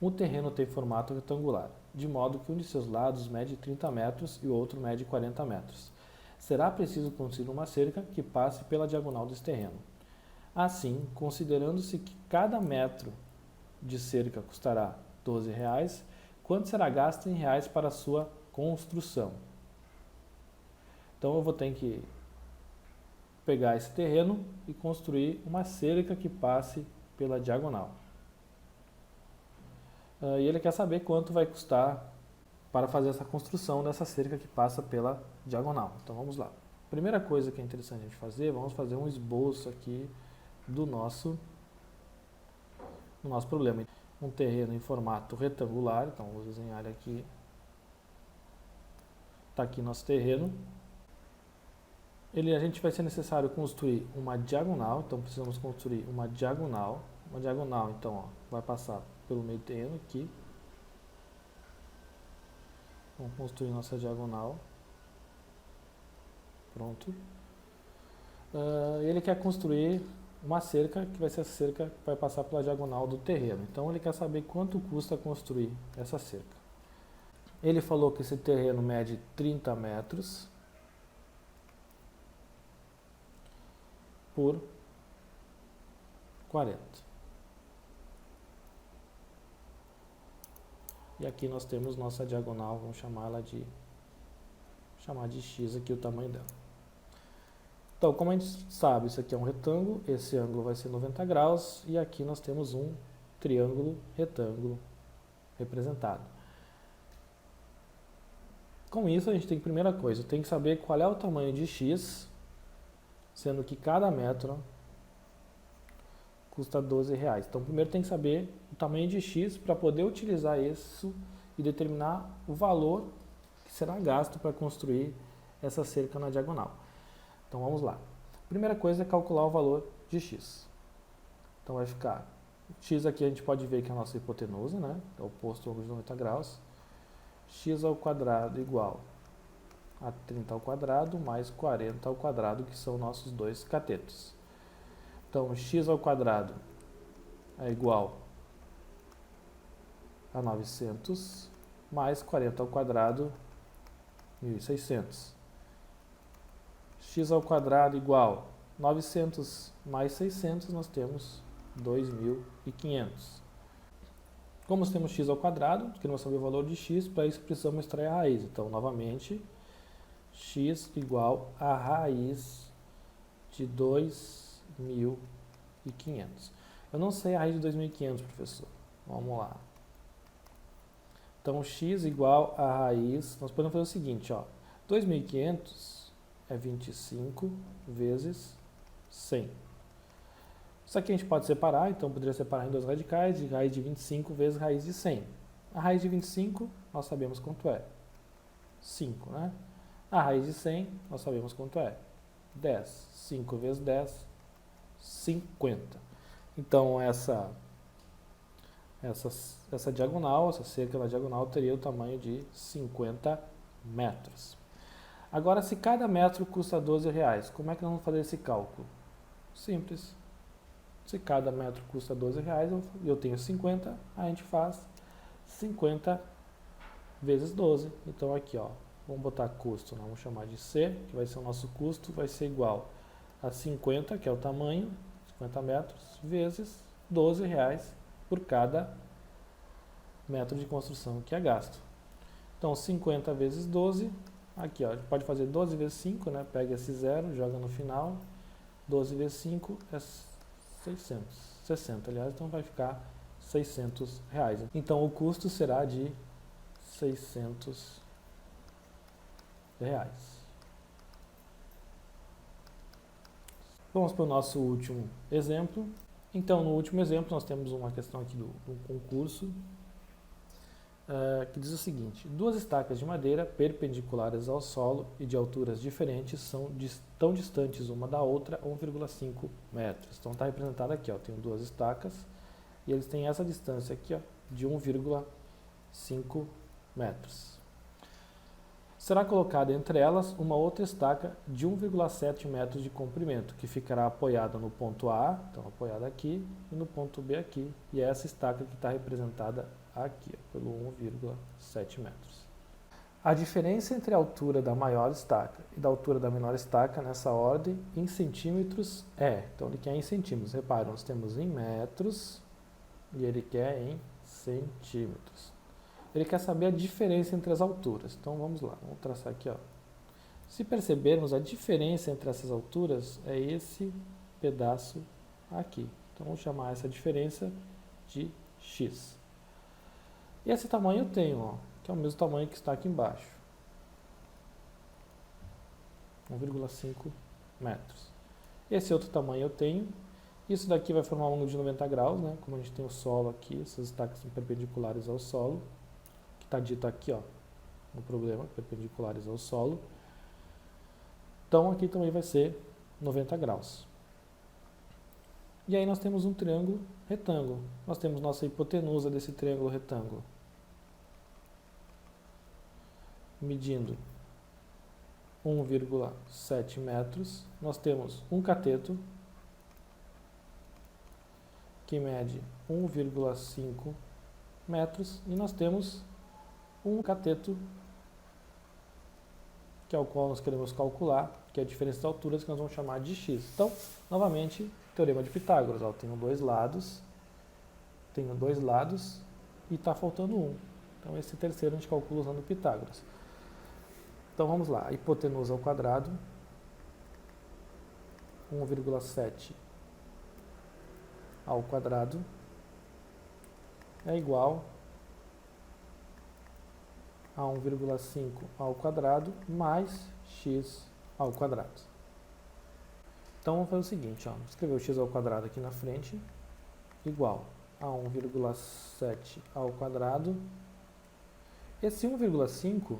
Um terreno tem formato retangular, de modo que um de seus lados mede 30 metros e o outro mede 40 metros. Será preciso construir uma cerca que passe pela diagonal desse terreno. Assim, considerando-se que cada metro de cerca custará R$ 12, quanto será gasto em reais para a sua construção? Então eu vou ter que pegar esse terreno e construir uma cerca que passe pela diagonal. E ele quer saber quanto vai custar para fazer essa construção dessa cerca que passa pela diagonal. Então vamos lá. Primeira coisa que é interessante a gente fazer, vamos fazer um esboço aqui do nosso problema. Um terreno em formato retangular, então vou desenhar ele aqui. Está aqui nosso terreno. A gente vai ser necessário construir uma diagonal, então precisamos construir uma diagonal. Uma diagonal, então, ó, vai passar pelo meio do terreno aqui. Vamos construir nossa diagonal. Pronto. Ele quer construir uma cerca, que vai ser a cerca que vai passar pela diagonal do terreno. Então ele quer saber quanto custa construir essa cerca. Ele falou que esse terreno mede 30 metros por 40. E aqui nós temos nossa diagonal, vamos chamar de x aqui o tamanho dela. Então, como a gente sabe, isso aqui é um retângulo, esse ângulo vai ser 90 graus, e aqui nós temos um triângulo retângulo representado. Com isso, a gente tem, primeira coisa, tem que saber qual é o tamanho de x, sendo que cada metro custa R$12. Então, primeiro tem que saber o tamanho de x para poder utilizar isso e determinar o valor que será gasto para construir essa cerca na diagonal. Então, vamos lá. Primeira coisa é calcular o valor de x. Então, vai ficar... x aqui a gente pode ver que é a nossa hipotenusa, né? É o oposto do ângulo de 90 graus. X ao quadrado igual a 30 ao quadrado mais 40 ao quadrado, que são nossos dois catetos. Então, x ao quadrado é igual a 900 mais 40 ao quadrado, 1.600. X ao quadrado igual 900 mais 600, nós temos 2.500. Como nós temos x ao quadrado, queremos saber o valor de x, para isso precisamos extrair a raiz. Então, novamente, x igual a raiz de 2.500. Eu não sei a raiz de 2.500, professor. Vamos lá. Então, x igual a raiz... Nós podemos fazer o seguinte, ó. 2.500 é 25 vezes 100. Isso aqui a gente pode separar, então poderia separar em dois radicais, de raiz de 25 vezes raiz de 100. A raiz de 25, nós sabemos quanto é. 5, né? A raiz de 100, nós sabemos quanto é. 10. 5 vezes 10, 50. Então, essa diagonal, essa cerca da diagonal, teria o tamanho de 50 metros. Agora, se cada metro custa R$12, como é que nós vamos fazer esse cálculo? Simples. Se cada metro custa R$12 e eu tenho 50, a gente faz 50 vezes 12. Então, aqui, ó, vamos botar custo, né? Vamos chamar de C, que vai ser o nosso custo, vai ser igual a 50, que é o tamanho, 50 metros, vezes R$12 por cada metro de construção que é gasto. Então, 50 vezes 12, aqui, ó, a gente pode fazer 12 vezes 5, né? Pega esse zero, joga no final, 12 vezes 5 é 660, aliás, então vai ficar R$600. Então, o custo será de R$600. Vamos para o nosso último exemplo. Então, no último exemplo, nós temos uma questão aqui do concurso, que diz o seguinte: duas estacas de madeira perpendiculares ao solo e de alturas diferentes são tão distantes uma da outra 1,5 metros. Então, está representado aqui, ó, tenho duas estacas e eles têm essa distância aqui, ó, de 1,5 metros. será colocada entre elas uma outra estaca de 1,7 metros de comprimento, que ficará apoiada no ponto A, então apoiada aqui, e no ponto B aqui, e é essa estaca que está representada aqui, ó, pelo 1,7 metros. A diferença entre a altura da maior estaca e da altura da menor estaca, nessa ordem, em centímetros então ele quer em centímetros, repara, nós temos em metros e ele quer em centímetros. Ele quer saber a diferença entre as alturas, então vamos lá, vamos traçar aqui, ó. Se percebermos, a diferença entre essas alturas é esse pedaço aqui, então vamos chamar essa diferença de x. E esse tamanho eu tenho, ó, que é o mesmo tamanho que está aqui embaixo, 1,5 metros. Esse outro tamanho eu tenho, isso daqui vai formar um ângulo de 90 graus, né? Como a gente tem o solo aqui, essas estacas são perpendiculares ao solo, que está dito aqui, ó, no problema, perpendiculares ao solo. Então aqui também vai ser 90 graus. E aí nós temos um triângulo retângulo. Nós temos nossa hipotenusa desse triângulo retângulo, medindo 1,7 metros. Nós temos um cateto que mede 1,5 metros e nós temos um cateto que é o qual nós queremos calcular, que é a diferença de alturas, que nós vamos chamar de x. Então, novamente, teorema de Pitágoras. Ó, tenho dois lados e está faltando um. Então, esse terceiro a gente calcula usando Pitágoras. Então, vamos lá. A hipotenusa ao quadrado, 1,7 ao quadrado, é igual a 1,5 ao quadrado mais x ao quadrado. Então, vamos fazer o seguinte, ó, vou escrever o x ao quadrado aqui na frente, igual a 1,7 ao quadrado. Esse 1,5,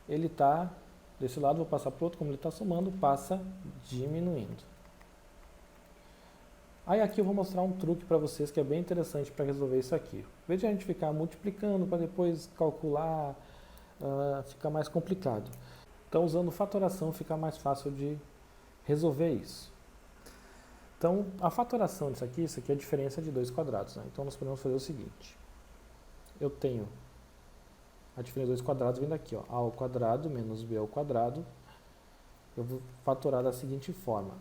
ele está, desse lado vou passar para o outro, como ele está somando, passa diminuindo. Aí aqui eu vou mostrar um truque para vocês que é bem interessante para resolver isso aqui. Em vez de a gente ficar multiplicando para depois calcular, fica mais complicado. Então, usando fatoração fica mais fácil de resolver isso. Então, a fatoração disso aqui é a diferença de dois quadrados, né? Então, nós podemos fazer o seguinte. Eu tenho a diferença de dois quadrados vindo aqui, ó, a ao quadrado menos b ao quadrado. Eu vou fatorar da seguinte forma.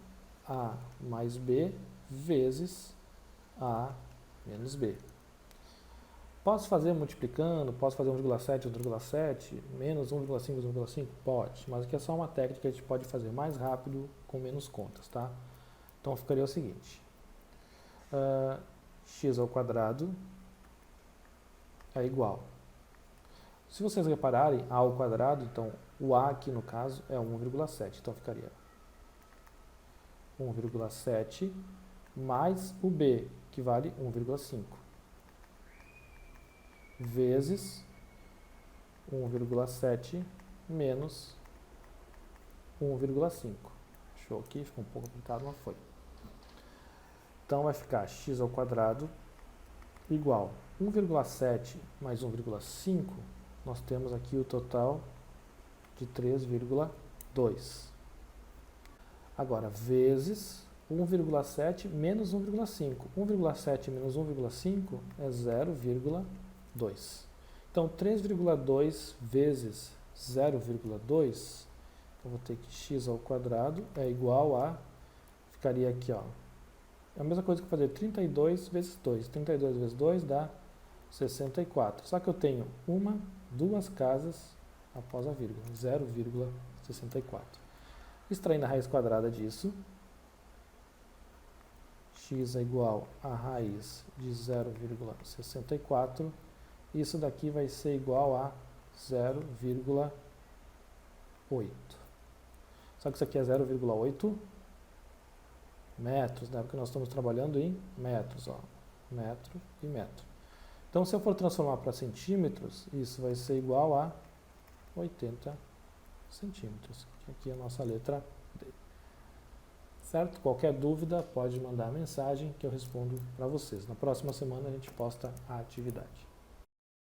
A mais b vezes a menos b. Posso fazer multiplicando, posso fazer 1,7, 1,7, menos 1,5, 1,5? Pode, mas aqui é só uma técnica que a gente pode fazer mais rápido com menos contas, tá? Então ficaria o seguinte, x ao quadrado é igual. Se vocês repararem, a ao quadrado, então o a aqui no caso é 1,7, então ficaria 1,7 mais o b, que vale 1,5, vezes 1,7 menos 1,5. Show aqui, ficou um pouco complicado, mas foi. Então vai ficar x ao quadrado igual 1,7 mais 1,5, nós temos aqui o total de 3,2. Agora, vezes 1,7 menos 1,5. 1,7 menos 1,5 é 0,2. Então, 3,2 vezes 0,2, eu vou ter que x ao quadrado é igual a, ficaria aqui, ó, é a mesma coisa que fazer 32 vezes 2. 32 vezes 2 dá 64. Só que eu tenho duas casas após a vírgula, 0,64. Extraindo a raiz quadrada disso, x é igual a raiz de 0,64, isso daqui vai ser igual a 0,8. Só que isso aqui é 0,8 metros, né? Porque nós estamos trabalhando em metros, ó, metro e metro. Então, se eu for transformar para centímetros, isso vai ser igual a 80 centímetros, que aqui é a nossa letra D. Certo? Qualquer dúvida, pode mandar mensagem que eu respondo para vocês. Na próxima semana a gente posta a atividade.